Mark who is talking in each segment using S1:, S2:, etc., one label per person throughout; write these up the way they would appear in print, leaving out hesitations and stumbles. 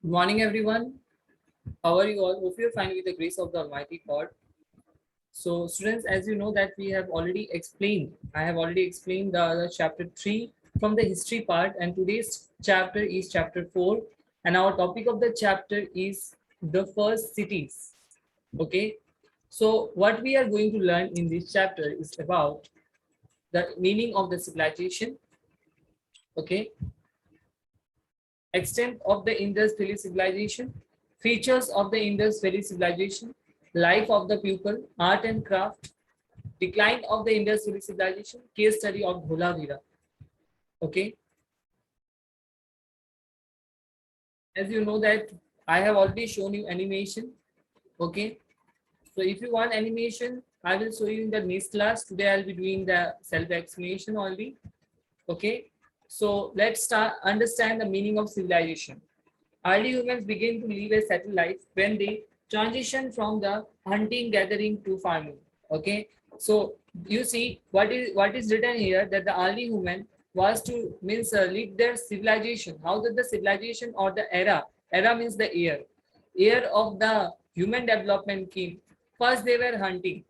S1: Good morning, everyone. How are you all? Hope you're fine with the grace of the Almighty God. So, students, as you know that we have already explained, I have already explained the chapter 3 from the history part, and today's chapter is chapter 4, and our topic of the chapter is the first cities. Okay, so what we are going to learn in this chapter is about the meaning of the civilization. Okay, extent of the Indus Valley civilization, features of the Indus Valley civilization, life of the people, art and craft, decline of the Indus Valley civilization, case study of Dholavira. Okay, as you know that I have already shown you animation. Okay, so if you want animation, I will show you in the next class. Today I'll be doing the self-explanation only. Okay, so let's start understand the meaning of civilization. Early humans begin to live a settled life when they transition from the hunting gathering to farming. Okay, so you see what is written here that the early human was to means lead their civilization. How did the civilization or the era means the year of the human development came. First they were hunting.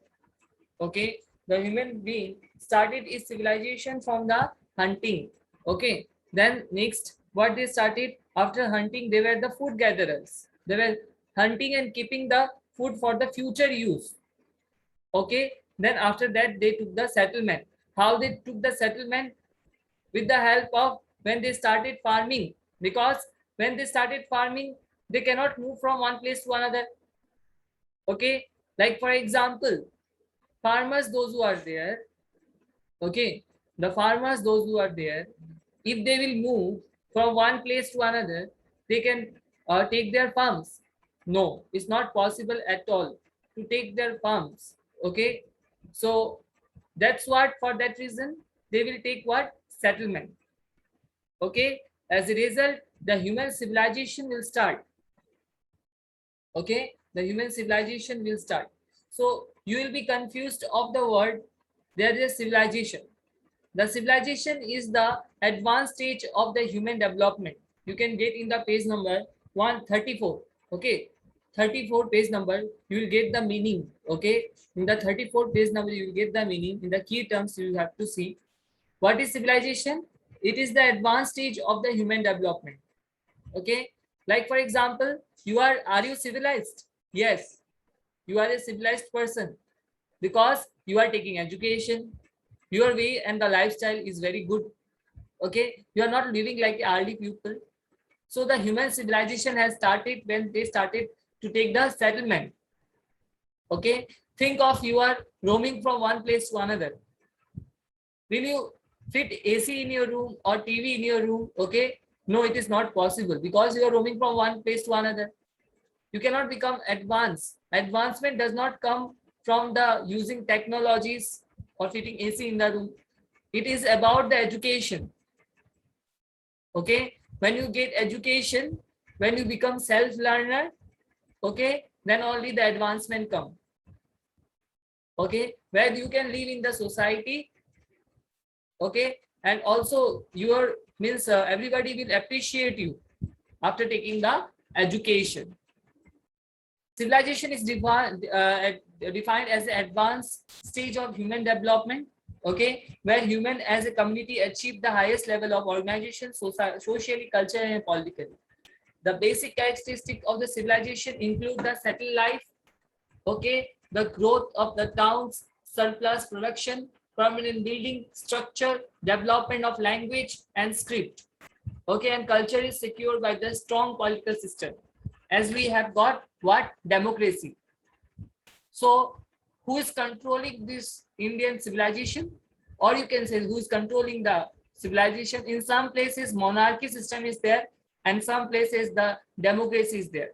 S1: Okay, the human being started its civilization from the hunting. Okay, then next what they started after hunting, they were the food gatherers. They were hunting and keeping the food for the future use. Okay, then after that they took the settlement. How they took the settlement? With the help of when they started farming, because when they started farming they cannot move from one place to another. Okay, like for example, farmers those who are there. Okay, the farmers those who are there, if they will move from one place to another, they can take their farms. No, it's not possible at all to take their farms. Okay, so that's what, for that reason they will take what, settlement. Okay, as a result the human civilization will start. Okay, the human civilization will start. So you will be confused of the word. There is civilization. The civilization is the advanced stage of the human development. You can get in the page number 134. Okay, 34 page number, you will get the meaning. Okay, in the 34 page number you will get the meaning. In the key terms you have to see what is civilization. It is the advanced stage of the human development. Okay, like for example, are you civilized? Yes, you are a civilized person because you are taking education. Your way and the lifestyle is very good. Okay, you are not living like early people. So the human civilization has started when they started to take the settlement. Okay, think of you are roaming from one place to another. Will you fit AC in your room or TV in your room? Okay, no, it is not possible because you are roaming from one place to another. You cannot become advanced. Advancement does not come from the using technologies or fitting AC in the room. It is about the education. Okay, when you get education, when you become self-learner, okay, then only the advancement come. Okay, where you can live in the society. Okay, and also your means everybody will appreciate you after taking the education. Civilization is defined as the advanced stage of human development. Okay, where human as a community achieve the highest level of organization, socially, culturally, and politically. The basic characteristic of the civilization include the settled life. Okay, the growth of the towns, surplus production, permanent building structure, development of language and script. Okay, and culture is secured by the strong political system, as we have got what, democracy. So who is controlling this Indian civilization, or you can say who is controlling the civilization? In some places monarchy system is there, and some places the democracy is there.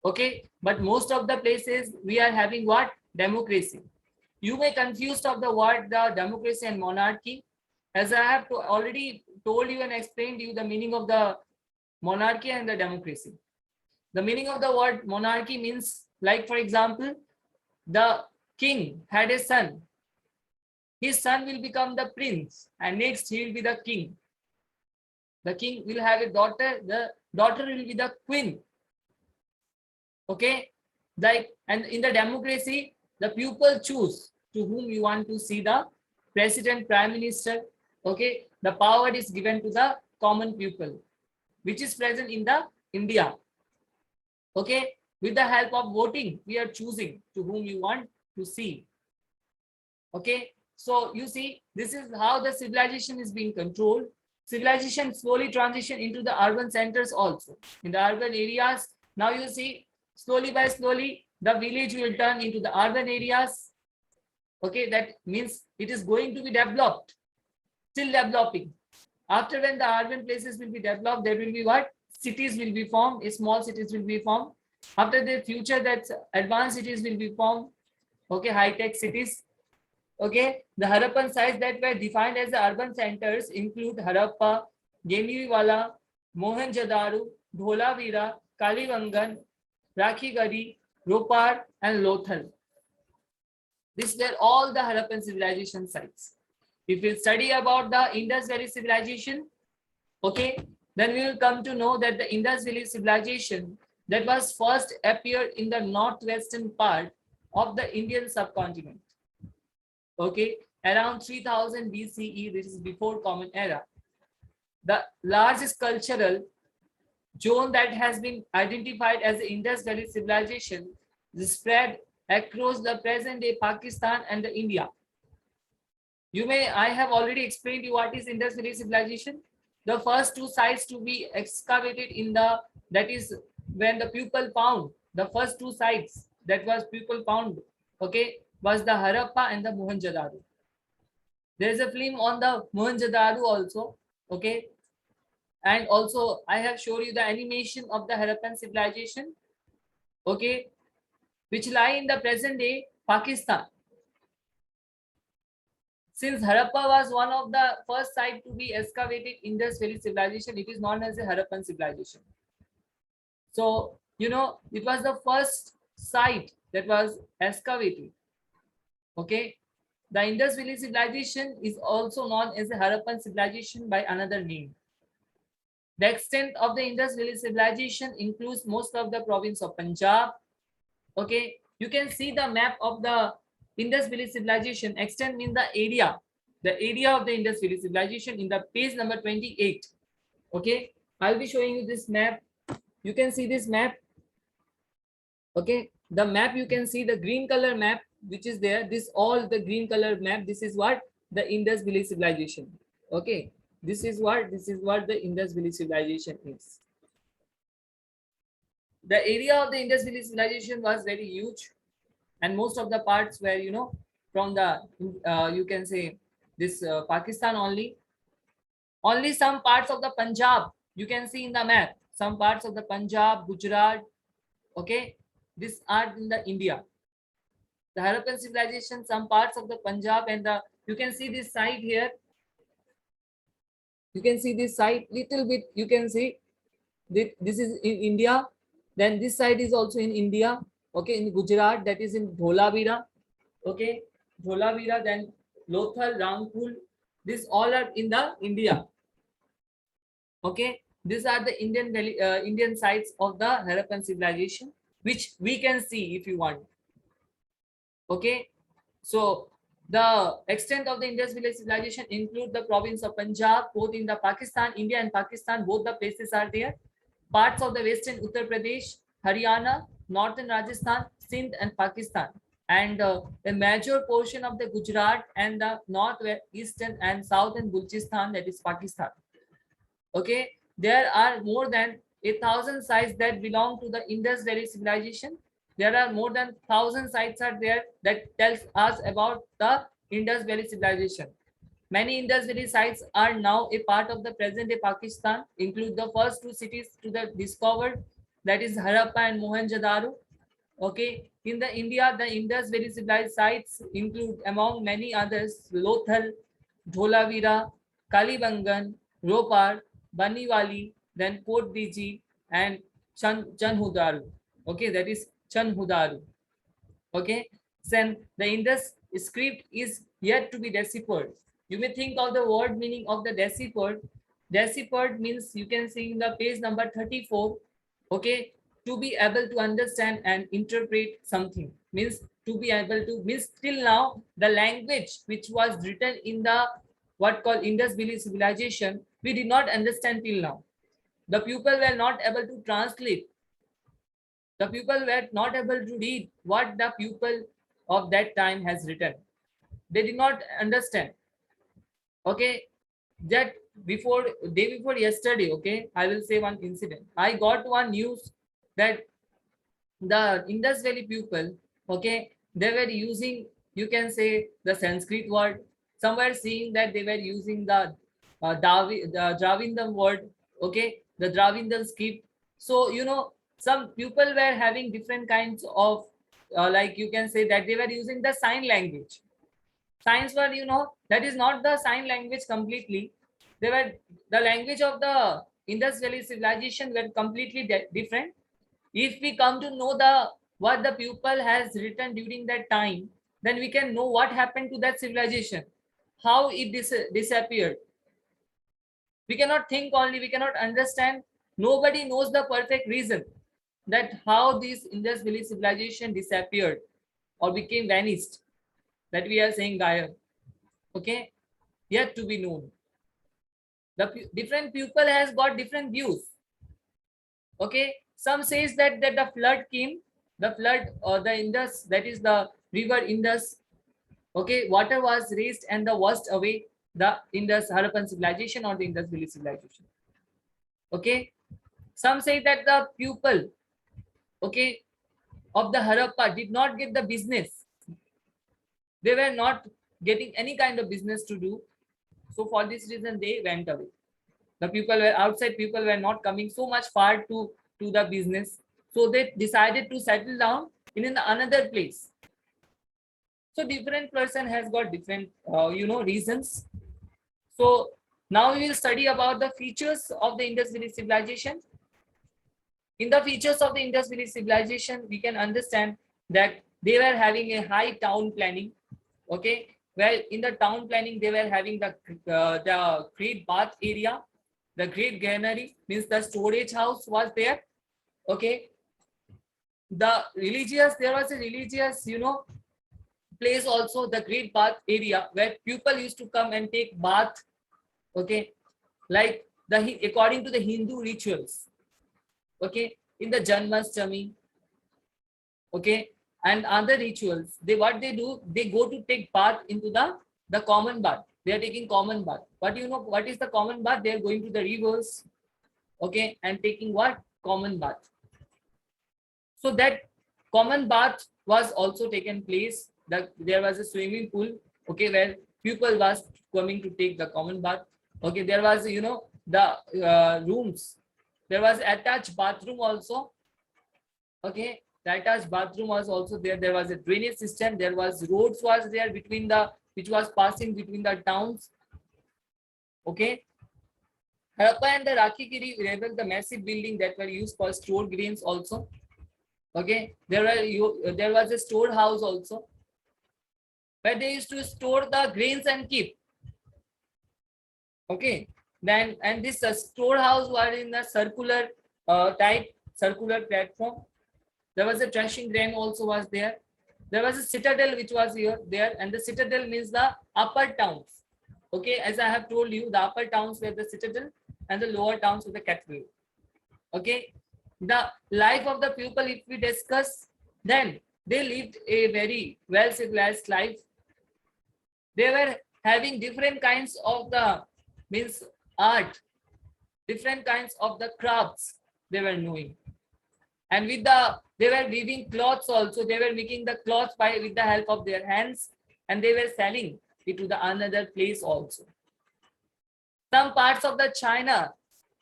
S1: Okay, but most of the places we are having what, democracy. You may confused of the word the democracy and monarchy, as I have already told you and explained you the meaning of the monarchy and the democracy. The meaning of the word monarchy means, like for example, the king had a son. His son will become the prince, and next he will be the king. The king will have a daughter. The daughter will be the queen. Okay, like, and in the democracy, the people choose to whom you want to see the president, prime minister. Okay, the power is given to the common people, which is present in the India. Okay, with the help of voting, we are choosing to whom you want to see. Okay, so you see, this is how the civilization is being controlled. Civilization slowly transition into the urban centers also. In the urban areas, now you see, slowly by slowly, the village will turn into the urban areas. Okay, that means it is going to be developed, still developing. After when the urban places will be developed, there will be what? Cities will be formed, small cities will be formed. After the future, that advanced cities will be formed. Okay, high-tech cities. Okay, the Harappan sites that were defined as the urban centers include Harappa, Geniwala, Mohenjo-daro, Dholavira, Kalibangan, Rakhigadi, Ropar, and Lothal. These were all the Harappan civilization sites. If we study about the Indus Valley civilization, okay, then we will come to know that the Indus Valley civilization that was first appeared in the northwestern part of the Indian subcontinent. Okay, around 3000 BCE, this is before Common Era. The largest cultural zone that has been identified as the Indus Valley civilization is spread across the present-day Pakistan and the India. I have already explained you what is Indus Valley civilization. The first two sites to be excavated in the, that is when the people found, the first two sites that was people found, okay, was the Harappa and the Mohenjo-daro. There is a film on the Mohenjo-daro also, okay, and also I have showed you the animation of the Harappan civilization, okay, which lie in the present day Pakistan. Since Harappa was one of the first site to be excavated in Indus Valley civilization, it is known as the Harappan civilization. So, you know, it was the first site that was excavated. Okay. The Indus Valley civilization is also known as the Harappan civilization by another name. The extent of the Indus Valley civilization includes most of the province of Punjab. Okay. You can see the map of the Indus Valley civilization. Extent means the area of the Indus Valley civilization in the page number 28. Okay, I'll be showing you this map. You can see this map. Okay, the map, you can see the green color map which is there. This all the green color map. This is what the Indus Valley civilization. Okay, this is what the Indus Valley civilization is. The area of the Indus Valley civilization was very huge, and most of the parts were, you know, from the you can say this Pakistan only. Only some parts of the Punjab you can see in the map. Some parts of the Punjab, Gujarat, okay, these are in the India. The Harappan civilization, some parts of the Punjab and the, you can see this site here. You can see this site little bit. You can see this is in India. Then this side is also in India. Okay, in Gujarat, that is in Dholavira. Okay, Dholavira, then Lothal, Rangpur. These all are in the India. Okay, these are the Indian sites of the Harappan civilization, which we can see if you want. Okay, so the extent of the Indus Valley civilization include the province of Punjab, both in the Pakistan, India and Pakistan, both the places are there. Parts of the western Uttar Pradesh, Haryana, northern Rajasthan, Sindh and Pakistan, and a major portion of the Gujarat and the northeastern and southern Balochistan, that is Pakistan. Okay, there are more than 1,000 sites that belong to the Indus Valley civilization. There are more than 1,000 sites are there that tells us about the Indus Valley civilization. Many Indus Valley sites are now a part of the present-day Pakistan, include the first two cities to the discovered, that is Harappa and Mohenjo-daro. Okay, in the India, the Indus Valley civilized sites include, among many others, Lothal, Dholavira, Kalibangan, Ropar, Baniwali, then Port Biji, and Chanhudaru. Okay, that is Chanhudaru. Okay, then the Indus script is yet to be deciphered. You may think of the word meaning of the deciphered. deciphered means you can see in the page number 34. Okay, to be able to understand and interpret something means to be able to means till now the language which was written in the what called Indus Valley civilization we did not understand till now. The people were not able to translate. The people were not able to read what the people of that time has written. They did not understand. Okay, that before day before yesterday, okay, I will say one incident. I got one news that the Indus Valley people, okay, they were using, you can say the Sanskrit word. Some were seeing that they were using the the Dravidian word, okay, the Dravidian script. So some people were having different kinds of like you can say that they were using the sign language. Signs were, that is not the sign language completely. They were the language of the Indus Valley civilization were completely different. If we come to know the what the pupil has written during that time, then we can know what happened to that civilization, how it disappeared. We cannot think only, we cannot understand. Nobody knows the perfect reason that how this Indus Valley civilization disappeared or became vanished, that we are saying Gaia. Okay, yet to be known. The different people has got different views. Okay, some says that the flood came, the flood or the Indus, that is the river Indus. Okay, water was raised and the washed away the Indus Harappan civilization or the Indus Valley civilization. Okay, some say that the people, okay, of the Harappa did not get the business. They were not getting any kind of business to do. So for this reason, they went away. The people were outside, people were not coming so much far to the business. So they decided to settle down in another place. So different person has got different, reasons. So now we will study about the features of the Indus Valley civilization. In the features of the Indus Valley civilization, we can understand that they were having a high town planning. Okay, well, in the town planning, they were having the great bath area, the great granary, means the storage house was there. Okay, there was a religious, place also, the great bath area where people used to come and take bath. Okay, like according to the Hindu rituals. Okay, in the Janmashtami. Okay, and other rituals, what they do, they go to take bath into the common bath. They are taking common bath. But what is the common bath? They are going to the rivers, okay, and taking what? Common bath. So that common bath was also taken place. There was a swimming pool, okay, where people was coming to take the common bath. Okay, there was, the rooms. There was attached bathroom also. Okay, the attached bathroom was also there. There was a drainage system. There was roads was there between which was passing between the towns. Okay, Harappa and the Rakhigiris revealed the massive building that were used for stored grains also. Okay, there was a storehouse also where they used to store the grains and keep. Okay, then and this storehouse was in the circular type, circular platform. There was a threshing grain also was there. There was a citadel which was there, and the citadel means the upper towns. Okay, as I have told you, the upper towns were the citadel and the lower towns were the capital. Okay, the life of the people, if we discuss, then they lived a very well civilized life. They were having different kinds of the means art, different kinds of the crafts they were knowing, and they were weaving cloths also. They were making the cloths with the help of their hands, and they were selling it to the another place also. Some parts of the China,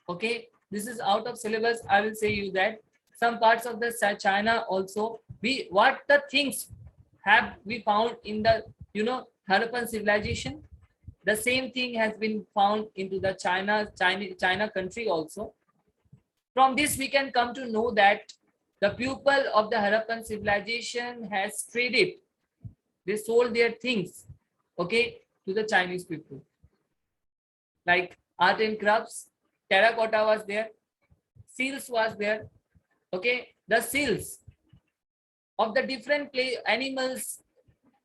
S1: okay, this is out of syllabus, I will say you that some parts of the China also, what the things have we found in the Harappan civilization, the same thing has been found into the China country also. From this we can come to know that the people of the Harappan civilization has traded, they sold their things, okay, to the Chinese people. Like art and crafts, terracotta was there, seals was there. Okay, the seals of the different animals.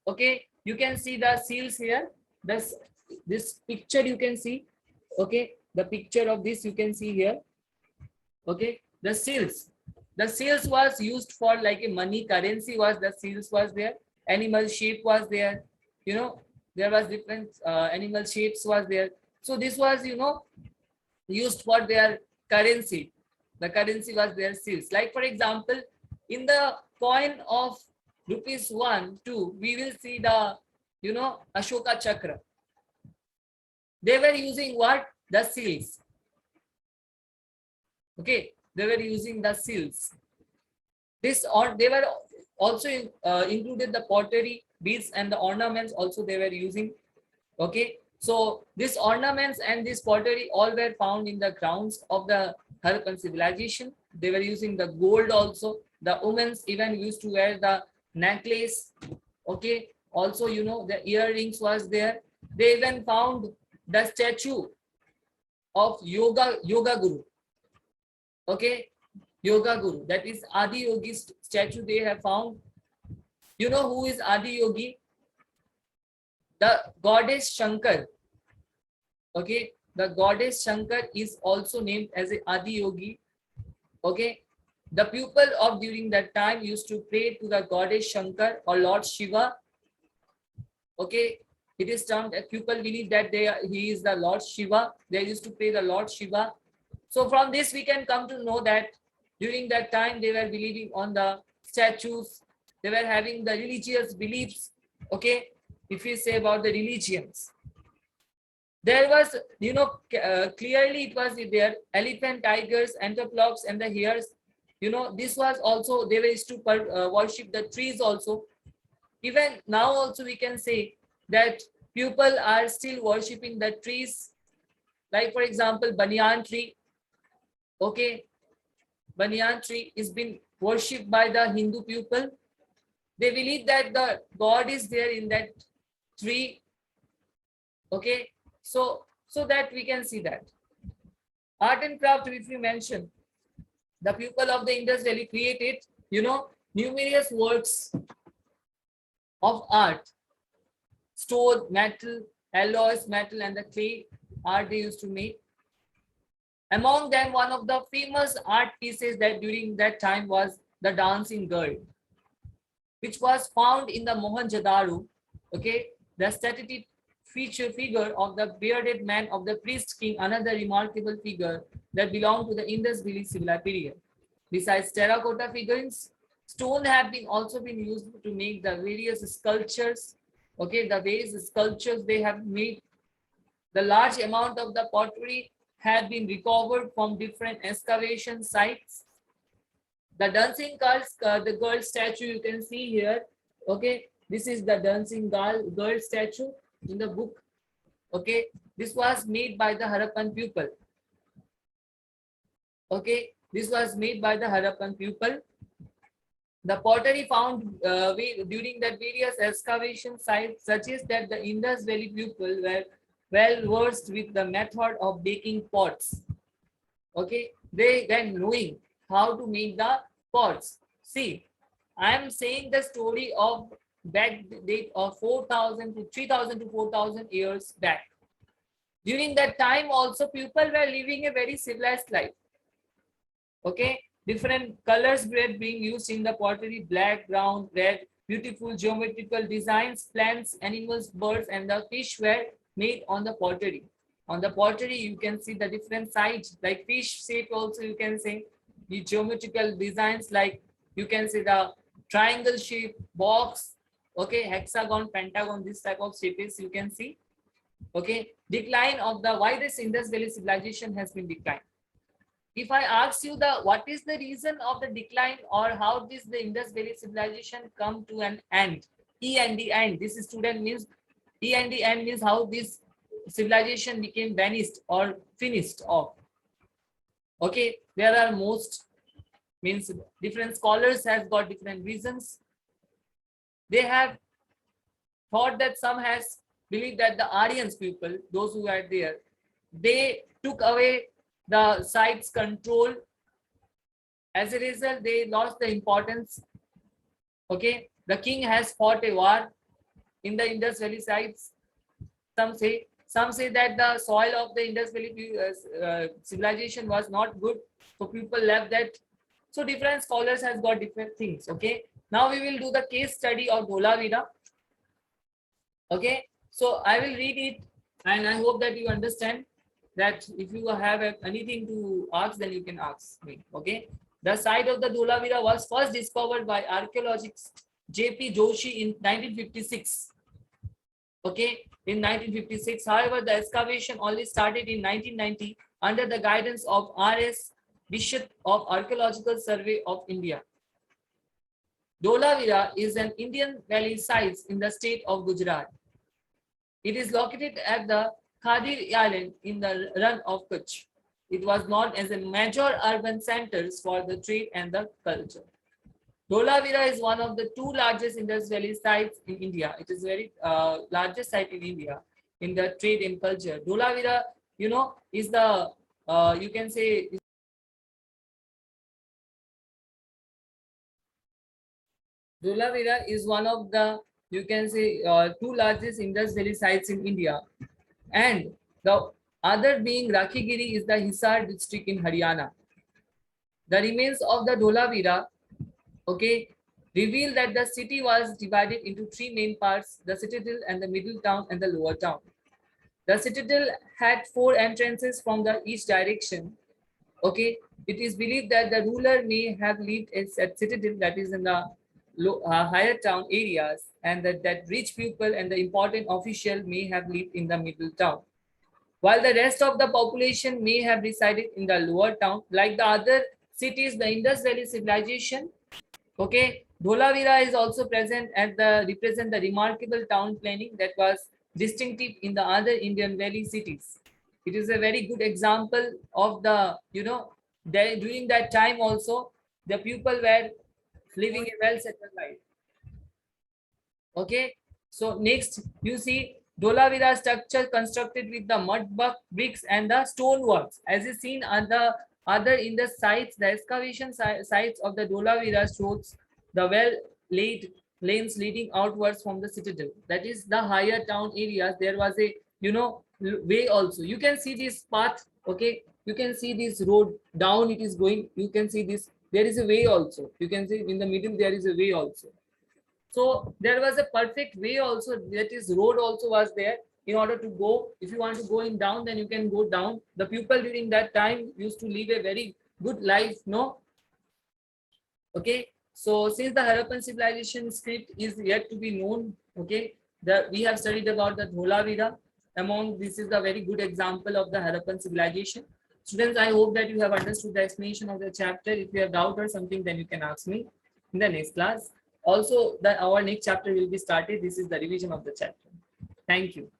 S1: Okay, you can see the seals here. This picture you can see. Okay, the picture of this you can see here. Okay, the seals was used for like a money currency, was the seals was there, animal shape was there, you know, there was different animal shapes was there. So this was, you know, used for their currency. The currency was their seals. Like for example, in the coin of rupees 1 2 we will see the, you know, Ashoka chakra. They were using what? The seals. Okay, they were using the seals. This, or they were also included the pottery, beads and the ornaments also they were using. Okay, so these ornaments and this pottery all were found in the grounds of the Harappan civilization. They were using the gold also. The women even used to wear the necklace. Okay, also, you know, the earrings was there. They even found the statue of yoga guru. Okay, yoga guru, that is Adi Yogi statue they have found. You know who is Adi Yogi? The goddess Shankar. Okay, the goddess Shankar is also named as a Adi Yogi. Okay, the people of during that time used to pray to the goddess Shankar or Lord Shiva. Okay, it is termed, people believe that he is the Lord Shiva. They used to pray the Lord Shiva. So from this we can come to know that during that time they were believing on the statues. They were having the religious beliefs. Okay, if we say about the religions, there was, you know, clearly it was there elephant, tigers, anthroplops and the hares. You know, this was also, they were used to worship the trees also. Even now also we can say that people are still worshipping the trees. Like for example, banyan tree. Okay, banyan tree is been worshipped by the Hindu people. They believe that the God is there in that tree. Okay, so that we can see that art and craft, which we mentioned, the people of the Indus Valley created, you know, numerous works of art, stone, metal, alloys, metal and the clay art they used to make. Among them, one of the famous art pieces that during that time was the dancing girl, which was found in the Mohenjo-daro. Okay, the statue figure of the bearded man of the priest king, another remarkable figure that belonged to the Indus Valley civilization period. Besides terracotta figurines, stone have been also been used to make the various sculptures. Okay, the various sculptures they have made. The large amount of the pottery had been recovered from different excavation sites. The dancing the girl statue you can see here. Okay, this is the dancing girl statue in the book. Okay, this was made by the Harappan people. Okay, this was made by the Harappan people. The pottery found during the various excavation sites suggests that the Indus Valley people were well versed with the method of baking pots. Okay, they were knowing how to make the pots. See, I am saying the story of back date of 4,000 to 3,000 to 4,000 years back. During that time also people were living a very civilized life. Okay, different colors were being used in the pottery, black, brown, red, beautiful geometrical designs, plants, animals, birds and the fish were made on the pottery. On the pottery you can see the different sides, like fish shape also you can say, the geometrical designs, like you can see the triangle shape, box, okay, hexagon, pentagon, this type of shapes you can see. Okay, decline of the, why this Indus Valley civilization has been declined. If I ask you the what is the reason of the decline, or how this the Indus Valley civilization come to an end, E and the end, this student means E and the end means how this civilization became vanished or finished off. Okay, there are most means different scholars have got different reasons. They have thought that some has believed that the Aryans people, those who are there, they took away the site's control. As a result, they lost the importance. Okay, the king has fought a war in the Indus Valley sites. Some say that the soil of the Indus Valley civilization was not good, so people left that. So different scholars has got different things. Okay, now we will do the case study of Dholavira. Okay, so I will read it, and I hope that you understand that. If you have anything to ask, then you can ask me. Okay, the site of the Dholavira was first discovered by archaeologist J.P. Joshi in 1956. Okay, in 1956. However, the excavation only started in 1990 under the guidance of R.S. Bishop of Archaeological Survey of India. Dholavira is an Indian valley site in the state of Gujarat. It is located at the Khadir Island in the run of Kutch. It was known as a major urban centers for the trade and the culture. Dholavira is one of the two largest Indus Valley sites in India. It is very largest site in India in the trade and culture. Dholavira, is the you can say Dholavira is one of the two largest Indus Valley sites in India, and the other being Rakhigiri is the Hisar district in Haryana. The remains of the Dholavira, okay, reveal that the city was divided into three main parts: the citadel and the middle town and the lower town. The citadel had 4 entrances from the east direction. Okay, it is believed that the ruler may have lived at citadel, that is in the higher town areas, and that rich people and the important official may have lived in the middle town, while the rest of the population may have resided in the lower town. Like the other cities, the Indus Valley civilization, okay, Dholavira is also present at the represent the remarkable town planning that was distinctive in the other Indian valley cities. It is a very good example of the, during that time also, the people were living a well settled life. Okay, so next you see Dholavira structure constructed with the mud bricks and the stone works. As is seen on the other in the sites, the excavation sites of the Dholavira shows the well laid lanes leading outwards from the citadel. That is the higher town areas. There was a way also. You can see this path. Okay, you can see this road down. It is going. You can see this. There is a way also. You can see in the middle there is a way also. So there was a perfect way also, that is road also was there in order to go. If you want to go in down, then you can go down. The people during that time used to live a very good life, no? Okay. So since the Harappan civilization script is yet to be known, okay, we have studied about the Dholavira. This is a very good example of the Harappan civilization. Students, I hope that you have understood the explanation of the chapter. If you have doubt or something, then you can ask me in the next class. Also, our next chapter will be started. This is the revision of the chapter. Thank you.